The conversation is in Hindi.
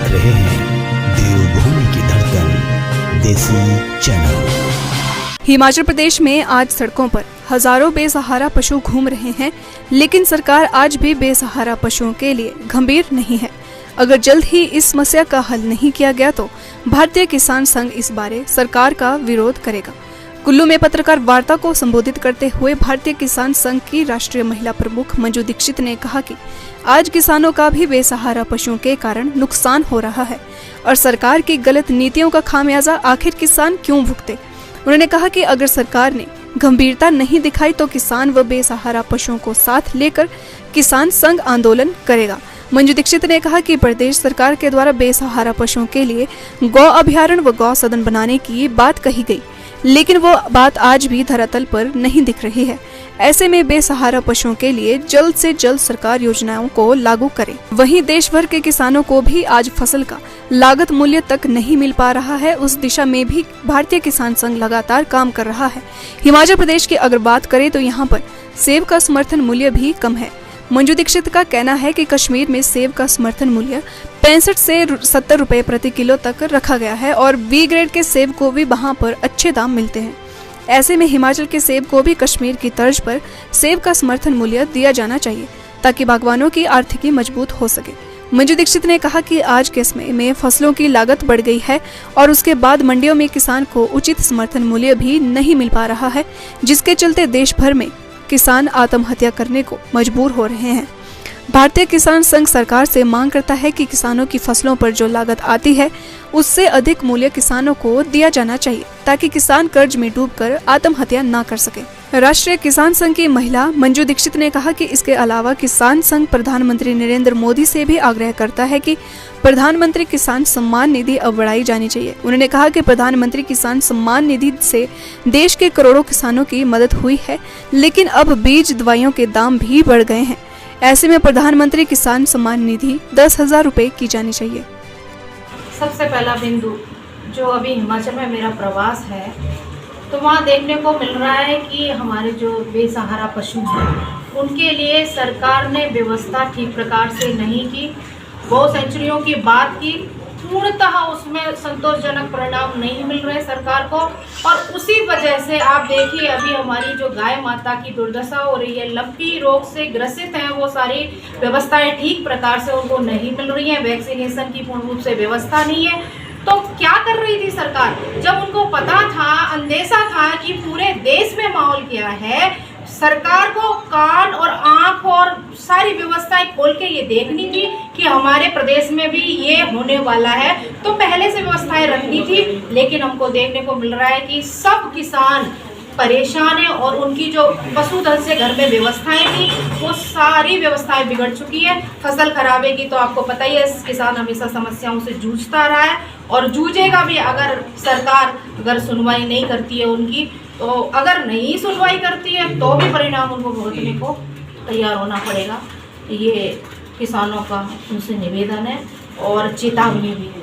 कर रहे हैं देवभूमि की धड़कन देसी चैनल। हिमाचल प्रदेश में आज सड़कों पर हजारों बेसहारा पशु घूम रहे हैं, लेकिन सरकार आज भी बेसहारा पशुओं के लिए गंभीर नहीं है। अगर जल्द ही इस समस्या का हल नहीं किया गया तो भारतीय किसान संघ इस बारे सरकार का विरोध करेगा। कुल्लू में पत्रकार वार्ता को संबोधित करते हुए भारतीय किसान संघ की राष्ट्रीय महिला प्रमुख मंजू दीक्षित ने कहा कि आज किसानों का भी बेसहारा पशुओं के कारण नुकसान हो रहा है और सरकार की गलत नीतियों का खामियाजा आखिर किसान क्यों भुगते। उन्होंने कहा कि अगर सरकार ने गंभीरता नहीं दिखाई तो किसान व बेसहारा पशुओं को साथ लेकर किसान संघ आंदोलन करेगा। मंजू दीक्षित ने कहा कि प्रदेश सरकार के द्वारा बेसहारा पशुओं के लिए गौ अभयारण्य व गौ सदन बनाने की बात कही गई, लेकिन वो बात आज भी धरातल पर नहीं दिख रही है। ऐसे में बेसहारा पशुओं के लिए जल्द से जल्द सरकार योजनाओं को लागू करे। वहीं देश भर के किसानों को भी आज फसल का लागत मूल्य तक नहीं मिल पा रहा है, उस दिशा में भी भारतीय किसान संघ लगातार काम कर रहा है। हिमाचल प्रदेश की अगर बात करें तो यहाँ पर सेब का समर्थन मूल्य भी कम है। मंजू दीक्षित का कहना है कि कश्मीर में सेब का समर्थन मूल्य 65 से 70 रुपए प्रति किलो तक रखा गया है और बी ग्रेड के सेब को भी वहां पर अच्छे दाम मिलते हैं। ऐसे में हिमाचल के सेब को भी कश्मीर की तर्ज पर सेब का समर्थन मूल्य दिया जाना चाहिए ताकि बागवानों की आर्थिकी मजबूत हो सके। मंजू दीक्षित ने कहा कि आज के समय में फसलों की लागत बढ़ गई है और उसके बाद मंडियों में किसान को उचित समर्थन मूल्य भी नहीं मिल पा रहा है, जिसके चलते देश भर में किसान आत्महत्या करने को मजबूर हो रहे हैं। भारतीय किसान संघ सरकार से मांग करता है कि किसानों की फसलों पर जो लागत आती है उससे अधिक मूल्य किसानों को दिया जाना चाहिए ताकि किसान कर्ज में डूबकर आत्महत्या न कर सके। राष्ट्रीय किसान संघ की महिला मंजू दीक्षित ने कहा कि इसके अलावा किसान संघ प्रधानमंत्री नरेंद्र मोदी से भी आग्रह करता है कि प्रधानमंत्री किसान सम्मान निधि अब बढ़ाई जानी चाहिए। उन्होंने कहा कि प्रधानमंत्री किसान सम्मान निधि से देश के करोड़ों किसानों की मदद हुई है, लेकिन अब बीज दवाइयों के दाम भी बढ़ गए हैं। ऐसे में प्रधानमंत्री किसान सम्मान निधि 10,000 रुपए की जानी चाहिए। सबसे पहला बिंदु जो अभी हिमाचल में मेरा प्रवास है तो वहाँ देखने को मिल रहा है कि हमारे जो बेसहारा पशु हैं उनके लिए सरकार ने व्यवस्था ठीक प्रकार से नहीं की। गौ सेंचुरियों की बात की, पूर्णतः उसमें संतोषजनक परिणाम नहीं मिल रहे सरकार को और उसी वजह से आप देखिए अभी हमारी जो गाय माता की दुर्दशा हो रही है, लंपी रोग से ग्रसित हैं, वो सारी व्यवस्थाएं ठीक प्रकार से उनको नहीं मिल रही हैं। वैक्सीनेशन की पूर्ण रूप से व्यवस्था नहीं है। तो क्या कर रही थी सरकार, जब उनको पता था, अंदेशा था कि पूरे देश में माहौल क्या है, सरकार को कान और आंख और सारी व्यवस्थाएं खोल के ये देखनी थी कि हमारे प्रदेश में भी ये होने वाला है, तो पहले से व्यवस्थाएं रखनी थी। लेकिन हमको देखने को मिल रहा है कि सब किसान परेशान है और उनकी जो पशुधन से घर में व्यवस्थाएं थी वो सारी व्यवस्थाएं बिगड़ चुकी है। फसल खराबे की तो आपको पता ही है, किसान हमेशा समस्याओं से जूझता रहा है और जूझेगा भी अगर सरकार सुनवाई नहीं करती है उनकी। तो अगर नहीं सुनवाई करती है तो भी परिणाम उनको भुगतने को तैयार होना पड़ेगा। ये किसानों का उनसे निवेदन है और चेतावनी भी है।